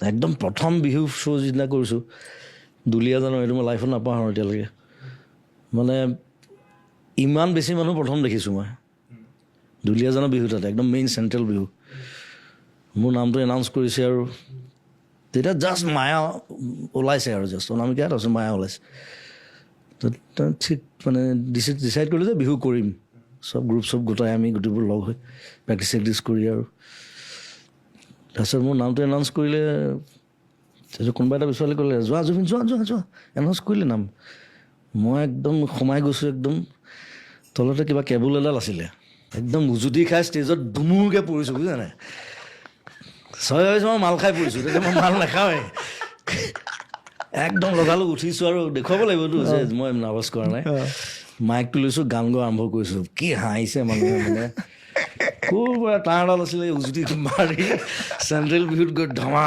একদম প্ৰথম বিহু শ্ব' যিদিনা কৰিছোঁ দুলীয়াজানৰ, এইটো মই লাইফত নাপাহৰোঁ এতিয়ালৈকে। মানে ইমান বেছি মানুহ প্ৰথম দেখিছোঁ মই দুলীয়াজানৰ বিহু, তাতে একদম মেইন চেণ্ট্ৰেল বিহু। মোৰ নামটো এনাউন্স কৰিছে আৰু তেতিয়া জাষ্ট মায়া ওলাইছে আৰু জাষ্ট অনামিকা, তাৰপিছত মায়া ওলাইছে। ঠিক মানে ডিচাইড কৰিলোঁ যে বিহু কৰিম, চব গ্ৰুপ চব গোটাই আমি গোটেইবোৰ লগ হৈ প্ৰেক্টিচ চেক্টিছ কৰি। আৰু তাৰপিছত মোৰ নামটো এনাউন্স কৰিলে, তাৰপিছত কোনোবা এটা বিচৰালে ক'লে যোৱা জুবিন যোৱা যোৱা যোৱা, এনাউন্স কৰিলে নাম। মই একদম সোমাই গৈছোঁ, একদম তলতে কিবা কেবুল এডাল আছিলে, একদম উজুতি খাই ষ্টেজত ধুমুৰকৈ পৰিছোঁ, বুজিছা নাই? চবে ভাবিছোঁ মই মাল খাই পৰিছোঁ, তেতিয়া মই মাল নাখাওঁৱেই। একদম লগালগ উঠিছোঁ আৰু দেখুৱাব লাগিবতো যে মই নাৰ্ভাছ কৰা নাই। মাইকটো লৈছোঁ, গান গোৱা আৰম্ভ কৰিছোঁ। কি হাঁহিছে মানুহে, মানে ক'ৰ পৰা তাঁৰডাল আছিলে উজুতি মাৰি চেণ্ট্ৰেল বিহুত গৈ ধমা